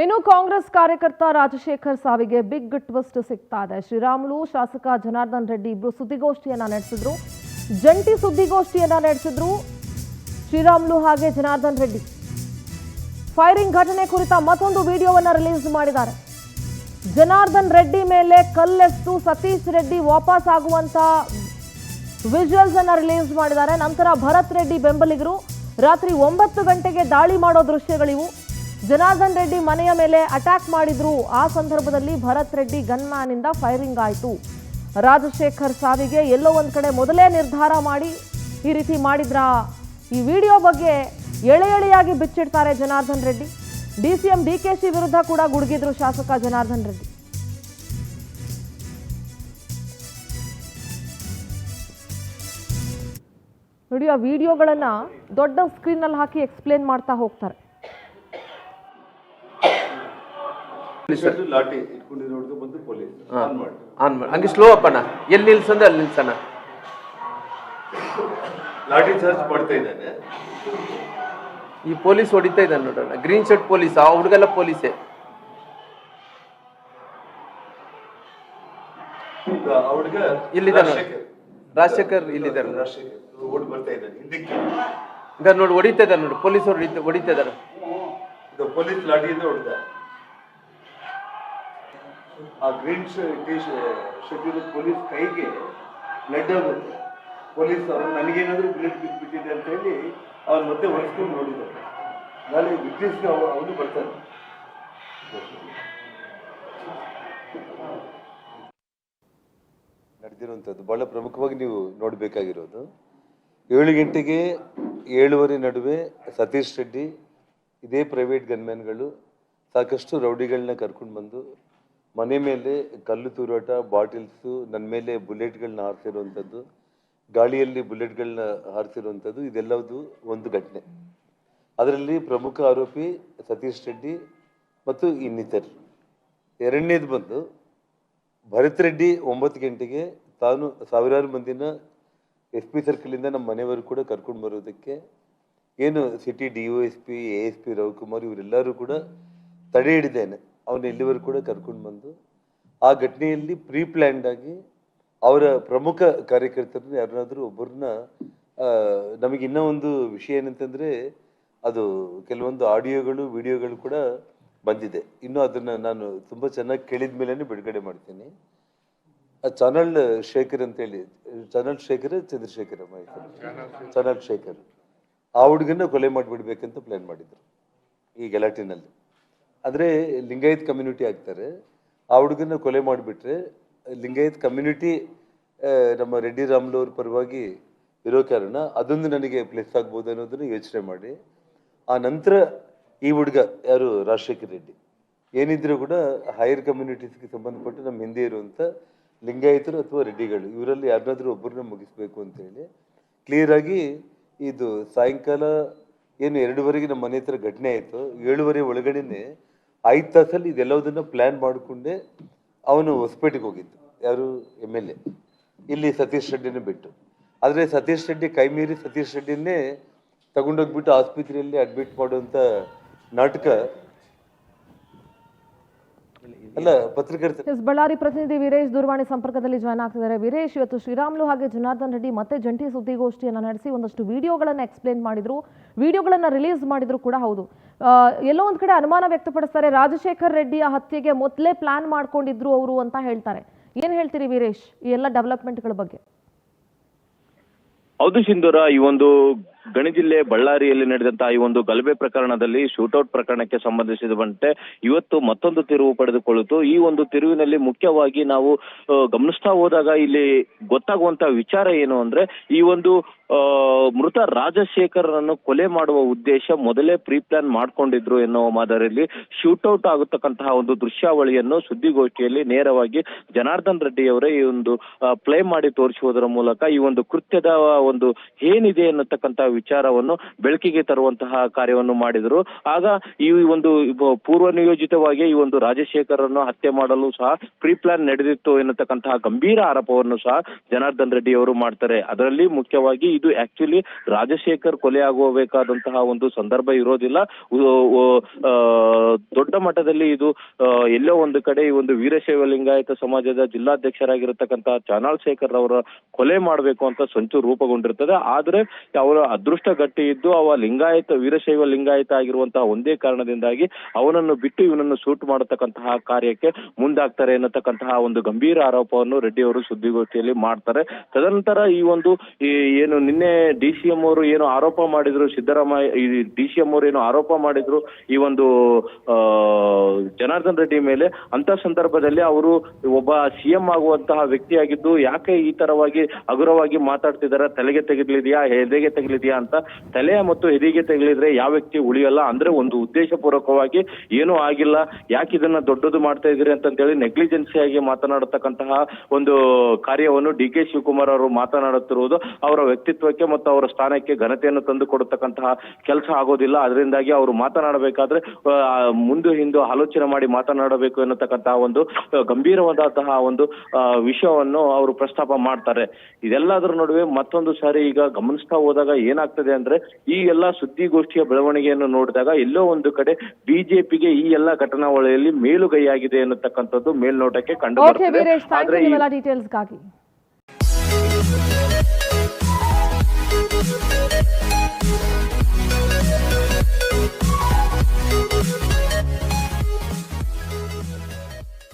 ಇನ್ನು ಕಾಂಗ್ರೆಸ್ ಕಾರ್ಯಕರ್ತ ರಾಜಶೇಖರ್ ಸಾವಿಗೆ ಬಿಗ್ ಟ್ವಿಸ್ಟ್ ಸಿಗ್ತಾ ಇದೆ. ಶ್ರೀರಾಮುಲು ಶಾಸಕ ಜನಾರ್ದನ್ ರೆಡ್ಡಿ ಇಬ್ಬರು ಸುದ್ದಿಗೋಷ್ಠಿಯನ್ನ ನಡೆಸಿದ್ರು. ಜಂಟಿ ಸುದ್ದಿಗೋಷ್ಠಿಯನ್ನ ನಡೆಸಿದ್ರು ಶ್ರೀರಾಮುಲು ಹಾಗೆ ಜನಾರ್ದನ್ ರೆಡ್ಡಿ. ಫೈರಿಂಗ್ ಘಟನೆ ಕುರಿತ ಮತ್ತೊಂದು ವಿಡಿಯೋವನ್ನ ರಿಲೀಸ್ ಮಾಡಿದ್ದಾರೆ. ಜನಾರ್ದನ್ ರೆಡ್ಡಿ ಮೇಲೆ ಕಲ್ಲೆಸೆದು ಸತೀಶ್ ರೆಡ್ಡಿ ವಾಪಸ್ ಆಗುವಂತ ವಿಜುವಲ್ಸ್ ಅನ್ನ ರಿಲೀಸ್ ಮಾಡಿದ್ದಾರೆ. ನಂತರ ಭರತ್ ರೆಡ್ಡಿ ಬೆಂಬಲಿಗರು ರಾತ್ರಿ 9 ಗಂಟೆಗೆ ದಾಳಿ ಮಾಡೋ ದೃಶ್ಯಗಳಿವು. ಜನಾರ್ದನ್ ರೆಡ್ಡಿ ಮನೆಯ ಮೇಲೆ ಅಟ್ಯಾಕ್ ಮಾಡಿದ್ರು. ಆ ಸಂದರ್ಭದಲ್ಲಿ ಭರತ್ ರೆಡ್ಡಿ ಗನ್ಮ್ಯಾನ್ ಇಂದ ಫೈರಿಂಗ್ ಆಯಿತು. ರಾಜಶೇಖರ್ ಸಾವಿಗೆ ಎಲ್ಲೋ ಒಂದ್ ಕಡೆ ಮೊದಲೇ ನಿರ್ಧಾರ ಮಾಡಿ ಈ ರೀತಿ ಮಾಡಿದ್ರಾ? ಈ ವಿಡಿಯೋ ಬಗ್ಗೆ ಎಳೆ ಎಳೆಯಾಗಿ ಬಿಚ್ಚಿಡ್ತಾರೆ ಜನಾರ್ದನ್ ರೆಡ್ಡಿ. ಡಿಸಿಎಂ ಡಿಕೆಶಿ ವಿರುದ್ಧ ಕೂಡ ಗುಡುಗಿದ್ರು ಶಾಸಕ ಜನಾರ್ದನ್ ರೆಡ್ಡಿ. ನೋಡಿ, ಆ ವಿಡಿಯೋಗಳನ್ನ ದೊಡ್ಡ ಸ್ಕ್ರೀನ್ ನಲ್ಲಿ ಹಾಕಿ ಎಕ್ಸ್ಪ್ಲೇನ್ ಮಾಡ್ತಾ ಹೋಗ್ತಾರೆ. ಲಾಠಿ ಇಟ್ಕೊಂಡಿರೋರ್ಗೆ ಬಂದು ಪೊಲೀಸ್ ಆನ್ ಮಾಡಿ ಹಂಗೆ ಸ್ಲೋ ಅಪ್ಪಣ್ಣ, ಎಲ್ಲಿ ನಿಲ್ಸಂದ್ರೆ ಅಲ್ಲಿ ನಿಲ್ಸಣ. ಲಾಠಿ ಚಾರ್ಜ್ ಮಾಡ್ತಾ ಇದ್ದಾನೆ. ಈ ಪೊಲೀಸ್ ಹೊಡಿತಾ ಇದ್ದಾನೆ ನೋಡೋಣ. ಗ್ರೀನ್ ಶರ್ಟ್ ಪೊಲೀಸ್, ಆ ಹುಡುಗೆಲ್ಲ ಪೊಲೀಸೇ. ಹುಡುಗ ಇಲ್ಲಿದ್ದಾನೆ ರಾಜಶೇಖರ್, ಇಲ್ಲಿದ್ದಾರೆ. ರಾಜಶೇಖರ್ ಓಡಿ ಬರ್ತಾ ಇದ್ದಾನೆ ಹಿಂದಕ್ಕೆ. ಇದಾರೆ ನೋಡಿ, ಹೊಡಿತಾ ಇದ್ದಾರೆ ನೋಡಿ, ಪೊಲೀಸ್ ಹೊಡಿತಾ ಇದ್ದಾರೆ. ಇದು ಪೊಲೀಸ್ ಲಾಠಿಯಿಂದ ಹೊಡೆದ. ಆ ಗ್ರೀನ್ ಶರ್ಟ್ ಪೊಲೀಸ್ ಕೈಗೆ ಬ್ಲಡ್ ಆಗುತ್ತೆ. ಪೊಲೀಸ್ ಅವರು ನನಗೇನಾದ್ರೂ ಬ್ಲಡ್ ಬಿಟ್ಟಿದೆ ಅಂತ ಹೇಳಿ ಅವ್ರು ಮತ್ತೆ ಒರೆಸ್ಕೊಂಡು ನೋಡಿದ್ದಾರೆ. ನಾಳೆ ವಿಟ್ನೆಸ್ಗೆ ಅವನು ಬರ್ತಾನೆ. ನಡೆದಿರುವಂಥದ್ದು ಬಹಳ ಪ್ರಮುಖವಾಗಿ ನೀವು ನೋಡಬೇಕಾಗಿರೋದು, 7 ಗಂಟೆಗೆ 7:15 ನಡುವೆ ಸತೀಶ್ ರೆಡ್ಡಿ ಇದೇ ಪ್ರೈವೇಟ್ ಗನ್ಮ್ಯಾನ್ಗಳು ಸಾಕಷ್ಟು ರೌಡಿಗಳನ್ನ ಕರ್ಕೊಂಡು ಬಂದು ಮನೆ ಮೇಲೆ ಕಲ್ಲು ತೂರಾಟ, ಬಾಟಿಲ್ಸು, ನನ್ನ ಮೇಲೆ ಬುಲೆಟ್ಗಳನ್ನ ಹಾರಿಸಿರುವಂಥದ್ದು, ಗಾಳಿಯಲ್ಲಿ ಬುಲೆಟ್ಗಳನ್ನ ಹಾರಿಸಿರುವಂಥದ್ದು, ಇದೆಲ್ಲವುದು ಒಂದು ಘಟನೆ. ಅದರಲ್ಲಿ ಪ್ರಮುಖ ಆರೋಪಿ ಸತೀಶ್ ರೆಡ್ಡಿ ಮತ್ತು ಇನ್ನಿತರು. ಎರಡನೇದು ಬಂದು ಭರತ್ ರೆಡ್ಡಿ 9 ಗಂಟೆಗೆ ತಾನು ಸಾವಿರಾರು ಮಂದಿನ SP ಸರ್ಕಲಿಂದ ನಮ್ಮ ಮನೆಯವರು ಕೂಡ ಕರ್ಕೊಂಡು ಬರೋದಕ್ಕೆ ಏನು ಸಿಟಿ DOSP ASP ರವಿಕುಮಾರ್ ಇವರೆಲ್ಲರೂ ಕೂಡ ತಡೆ ಹಿಡಿದೇನೆ ಅವನ್ನ ಇಲ್ಲಿವರೆಗೂ ಕೂಡ ಕರ್ಕೊಂಡು ಬಂದು ಆ ಘಟನೆಯಲ್ಲಿ ಪ್ರೀ ಪ್ಲ್ಯಾನ್ಡ್ ಆಗಿ ಅವರ ಪ್ರಮುಖ ಕಾರ್ಯಕರ್ತರನ್ನ ಯಾರನ್ನಾದ್ರೂ ಒಬ್ಬರನ್ನ ನಮಗೆ ಇನ್ನೂ ಒಂದು ವಿಷಯ ಏನಂತಂದ್ರೆ, ಅದು ಕೆಲವೊಂದು ಆಡಿಯೋಗಳು ವಿಡಿಯೋಗಳು ಕೂಡ ಬಂದಿದೆ. ಇನ್ನು ಅದನ್ನ ನಾನು ತುಂಬಾ ಚೆನ್ನಾಗಿ ಕೇಳಿದ ಮೇಲೇನೆ ಬಿಡುಗಡೆ ಮಾಡ್ತೀನಿ. ಚಾನಲ್ ಶೇಖರ್ ಅಂತೇಳಿ, ಚಾನಲ್ ಶೇಖರ್ ಚಂದ್ರಶೇಖರ್ ಚಾನಲ್ ಶೇಖರ್ ಆ ಹುಡುಗನ್ನ ಕೊಲೆ ಮಾಡಿಬಿಡ್ಬೇಕಂತ ಪ್ಲಾನ್ ಮಾಡಿದ್ರು ಈ ಗಲಾಟಿನಲ್ಲಿ. ಆದರೆ ಲಿಂಗಾಯತ್ ಕಮ್ಯುನಿಟಿ ಆಗ್ತಾರೆ, ಆ ಹುಡುಗನ್ನ ಕೊಲೆ ಮಾಡಿಬಿಟ್ರೆ ಲಿಂಗಾಯತ್ ಕಮ್ಯುನಿಟಿ ನಮ್ಮ ರೆಡ್ಡಿ ರಾಮುಲು ಅವ್ರ ಪರವಾಗಿ ಇರೋ ಕಾರಣ ಅದೊಂದು ನನಗೆ ಪ್ಲೇಸ್ ಆಗ್ಬೋದು ಅನ್ನೋದನ್ನ ಯೋಚನೆ ಮಾಡಿ ಆ ನಂತರ ಈ ಹುಡುಗ ಯಾರು ರಾಜಶೇಖರ್ ರೆಡ್ಡಿ ಏನಿದ್ರು ಕೂಡ ಹೈಯರ್ ಕಮ್ಯುನಿಟೀಸ್ಗೆ ಸಂಬಂಧಪಟ್ಟು ನಮ್ಮ ಹಿಂದೆ ಇರುವಂಥ ಲಿಂಗಾಯತರು ಅಥವಾ ರೆಡ್ಡಿಗಳು ಇವರಲ್ಲಿ ಯಾರನ್ನಾದ್ರೂ ಒಬ್ಬರನ್ನ ಮುಗಿಸ್ಬೇಕು ಅಂತೇಳಿ ಕ್ಲಿಯರ್ ಆಗಿ ಇದು ಸಾಯಂಕಾಲ ಏನು 2:15 ನಮ್ಮ ಮನೆ ಹತ್ರ ಘಟನೆ ಆಯಿತು. 7:30 ಒಳಗಡೆನೆ 5 ತಾಸಲ್ಲಿ ಇದೆಲ್ಲದನ್ನ ಪ್ಲಾನ್ ಮಾಡಿಕೊಂಡೆ ಅವನು ಹೊಸಪೇಟೆಗೆ ಹೋಗಿದ್ದು. ಯಾರು MLA ಇಲ್ಲಿ ಸತೀಶ್ ರೆಡ್ಡಿನೇ ಬಿಟ್ಟು. ಆದರೆ ಸತೀಶ್ ರೆಡ್ಡಿ ಕೈ ಮೀರಿ ಸತೀಶ್ ರೆಡ್ಡಿನೇ ತಗೊಂಡೋಗ್ಬಿಟ್ಟು ಆಸ್ಪತ್ರೆಯಲ್ಲಿ ಅಡ್ಮಿಟ್ ಮಾಡುವಂಥ ನಾಟಕ ಅಲ್ಲ. ಪತ್ರಕರ್ತ ಬಳ್ಳಾರಿ ಪ್ರತಿನಿಧಿ ವೀರೇಶ್ ದೂರವಾಣಿ ಸಂಪರ್ಕದಲ್ಲಿ ಜಾಯ್ನ್ ಆಗ್ತಿದ್ದಾರೆ. ವೀರೇಶ್, ಇವತ್ತು ಶ್ರೀರಾಮುಲು ಹಾಗೆ ಜನಾರ್ದನ್ ರೆಡ್ಡಿ ಮತ್ತೆ ಜಂಟಿ ಸುದ್ದಿಗೋಷ್ಠಿಯನ್ನು ನಡೆಸಿ ಒಂದಷ್ಟು ವಿಡಿಯೋಗಳನ್ನು ಎಕ್ಸ್ಪ್ಲೇನ್ ಮಾಡಿದ್ರು, ವಿಡಿಯೋಗಳನ್ನು ರಿಲೀಸ್ ಮಾಡಿದ್ರು ಕೂಡ. ಹೌದು, ಎಲ್ಲೋ ಒಂದ್ ಕಡೆ ಅನುಮಾನ ವ್ಯಕ್ತಪಡಿಸ್ತಾರೆ, ರಾಜಶೇಖರ್ ರೆಡ್ಡಿಯ ಹತ್ಯೆಗೆ ಮೊದಲೇ ಪ್ಲಾನ್ ಮಾಡ್ಕೊಂಡಿದ್ರು ಅವರು ಅಂತ ಹೇಳ್ತಾರೆ. ಏನ್ ಹೇಳ್ತೀರಿ ವೀರೇಶ್ ಈ ಎಲ್ಲ ಡೆವಲಪ್ಮೆಂಟ್ಗಳ ಬಗ್ಗೆ? ಹೌದು ಸಿಂಧೂರ, ಈ ಒಂದು ಗಣಿ ಜಿಲ್ಲೆ ಬಳ್ಳಾರಿಯಲ್ಲಿ ನಡೆದಂತಹ ಈ ಒಂದು ಗಲಭೆ ಪ್ರಕರಣದಲ್ಲಿ ಶೂಟೌಟ್ ಪ್ರಕರಣಕ್ಕೆ ಸಂಬಂಧಿಸಿದಂತೆ ಇವತ್ತು ಮತ್ತೊಂದು ತಿರುವು ಪಡೆದುಕೊಳ್ಳಿತು. ಈ ಒಂದು ತಿರುವಿನಲ್ಲಿ ಮುಖ್ಯವಾಗಿ ನಾವು ಗಮನಿಸ್ತಾ ಹೋದಾಗ ಇಲ್ಲಿ ಗೊತ್ತಾಗುವಂತಹ ವಿಚಾರ ಏನು ಅಂದ್ರೆ, ಈ ಒಂದು ಮೃತ ರಾಜಶೇಖರನನ್ನು ಕೊಲೆ ಮಾಡುವ ಉದ್ದೇಶ ಮೊದಲೇ ಪ್ರೀ ಪ್ಲಾನ್ ಮಾಡ್ಕೊಂಡಿದ್ರು ಎನ್ನುವ ಮಾದರಿಯಲ್ಲಿ ಶೂಟೌಟ್ ಆಗತಕ್ಕಂತಹ ಒಂದು ದೃಶ್ಯಾವಳಿಯನ್ನು ಸುದ್ದಿಗೋಷ್ಠಿಯಲ್ಲಿ ನೇರವಾಗಿ ಜನಾರ್ದನ್ ರೆಡ್ಡಿ ಅವರೇ ಈ ಒಂದು ಪ್ಲೇ ಮಾಡಿ ತೋರಿಸುವುದರ ಮೂಲಕ ಈ ಒಂದು ಕೃತ್ಯದ ಒಂದು ಏನಿದೆ ಅನ್ನತಕ್ಕಂತಹ ವಿಚಾರವನ್ನು ಬೆಳಕಿಗೆ ತರುವಂತಹ ಕಾರ್ಯವನ್ನು ಮಾಡಿದರು. ಆಗ ಈ ಒಂದು ಪೂರ್ವ ನಿಯೋಜಿತವಾಗಿ ಈ ಒಂದು ರಾಜಶೇಖರನ್ನು ಹತ್ಯೆ ಮಾಡಲು ಸಹ ಪ್ರೀ ಪ್ಲಾನ್ ನಡೆದಿತ್ತು ಎನ್ನತಕ್ಕಂತಹ ಗಂಭೀರ ಆರೋಪವನ್ನು ಸಹ ಜನಾರ್ದನ್ ರೆಡ್ಡಿ ಅವರು ಮಾಡ್ತಾರೆ. ಅದರಲ್ಲಿ ಮುಖ್ಯವಾಗಿ ಈ ಇದು ಆಕ್ಚುಲಿ ರಾಜಶೇಖರ್ ಕೊಲೆ ಆಗೋಬೇಕಾದಂತಹ ಒಂದು ಸಂದರ್ಭ ಇರೋದಿಲ್ಲ. ದೊಡ್ಡ ಮಟ್ಟದಲ್ಲಿ ಇದು ಎಲ್ಲೋ ಒಂದು ಕಡೆ ಈ ಒಂದು ವೀರಶೈವ ಲಿಂಗಾಯತ ಸಮಾಜದ ಜಿಲ್ಲಾಧ್ಯಕ್ಷರಾಗಿರತಕ್ಕಂತಹ ಚಾನಾಳ್ ಶೇಖರ್ ಅವರ ಕೊಲೆ ಮಾಡಬೇಕು ಅಂತ ಸಂಚು ರೂಪುಗೊಂಡಿರ್ತದೆ. ಆದ್ರೆ ಅವರ ಅದೃಷ್ಟ ಗಟ್ಟಿ ಇದ್ದು ಅವ ವೀರಶೈವ ಲಿಂಗಾಯತ ಆಗಿರುವಂತಹ ಒಂದೇ ಕಾರಣದಿಂದಾಗಿ ಅವನನ್ನು ಬಿಟ್ಟು ಇವನನ್ನು ಶೂಟ್ ಮಾಡತಕ್ಕಂತಹ ಕಾರ್ಯಕ್ಕೆ ಮುಂದಾಗ್ತಾರೆ ಎನ್ನತಕ್ಕಂತಹ ಒಂದು ಗಂಭೀರ ಆರೋಪವನ್ನು ರೆಡ್ಡಿ ಅವರು ಸುದ್ದಿಗೋಷ್ಠಿಯಲ್ಲಿ ಮಾಡ್ತಾರೆ. ತದನಂತರ ಏನು ನಿನ್ನೆ DCM ಅವರು ಏನು ಆರೋಪ ಮಾಡಿದ್ರು, ಸಿದ್ದರಾಮಯ್ಯ DCM ಅವರು ಏನು ಆರೋಪ ಮಾಡಿದ್ರು ಈ ಒಂದು ಜನಾರ್ದನ್ ರೆಡ್ಡಿ ಮೇಲೆ, ಅಂತ ಸಂದರ್ಭದಲ್ಲಿ ಅವರು ಒಬ್ಬ CM ಆಗುವಂತಹ ವ್ಯಕ್ತಿಯಾಗಿದ್ದು ಯಾಕೆ ಈ ತರವಾಗಿ ಹಗುರವಾಗಿ ಮಾತಾಡ್ತಿದಾರೆ, ತಲೆಗೆ ತೆಗಿಲಿದೆಯಾ ಎದೆಗೆ ತೆಗಿಲಿದೆಯಾ ಅಂತ. ತಲೆ ಮತ್ತು ಎದೆಗೆ ತೆಗಿಲಿದ್ರೆ ಯಾವ ವ್ಯಕ್ತಿ ಉಳಿಯಲ್ಲ. ಅಂದ್ರೆ ಒಂದು ಉದ್ದೇಶ ಪೂರ್ವಕವಾಗಿ ಏನೂ ಆಗಿಲ್ಲ, ಯಾಕೆ ಇದನ್ನ ದೊಡ್ಡದು ಮಾಡ್ತಾ ಇದ್ರಿ ಅಂತೇಳಿ ನೆಗ್ಲಿಜೆನ್ಸಿಯಾಗಿ ಮಾತನಾಡತಕ್ಕಂತಹ ಒಂದು ಕಾರ್ಯವನ್ನು DK ಶಿವಕುಮಾರ್ ಅವರು ಮಾತನಾಡುತ್ತಿರುವುದು ಅವರ ವ್ಯಕ್ತಿತ್ವಕ್ಕೆ ಮತ್ತು ಅವರ ಸ್ಥಾನಕ್ಕೆ ಘನತೆಯನ್ನು ತಂದು ಕೊಡತಕ್ಕಂತಹ ಕೆಲಸ ಆಗೋದಿಲ್ಲ. ಅದರಿಂದಾಗಿ ಅವರು ಮಾತನಾಡಬೇಕಾದ್ರೆ ಮುಂದೆ ಹಿಂದೆ ಆಲೋಚನೆ ಮಾಡಿ ಮಾತನಾಡಬೇಕು ಎನ್ನತಕ್ಕಂತಹ ಒಂದು ಗಂಭೀರವಾದಂತಹ ಒಂದು ವಿಷಯವನ್ನು ಅವರು ಪ್ರಸ್ತಾಪ ಮಾಡ್ತಾರೆ. ಇದೆಲ್ಲದರ ನಡುವೆ ಮತ್ತೊಂದು ಸಾರಿ ಈಗ ಗಮನಿಸ್ತಾ ಹೋದಾಗ ಏನಾಗ್ತದೆ ಅಂದ್ರೆ, ಈ ಎಲ್ಲಾ ಸುದ್ದಿಗೋಷ್ಠಿಯ ಬೆಳವಣಿಗೆಯನ್ನು ನೋಡಿದಾಗ ಎಲ್ಲೋ ಒಂದು ಕಡೆ ಬಿಜೆಪಿಗೆ ಈ ಎಲ್ಲಾ ಘಟನಾವಳಿಯಲ್ಲಿ ಮೇಲುಗೈಯಾಗಿದೆ ಎನ್ನತಕ್ಕಂಥದ್ದು ಮೇಲ್ನೋಟಕ್ಕೆ ಕಂಡು ಓಕೆ ಬರ್ತದೆ. ವೀರೇಶ್, ಥ್ಯಾಂಕ್ ಯು ಆದ್ರೆ ನಿಮ್ಮೆಲ್ಲ ಡೀಟೇಲ್ಸ್ಗಾಗಿ.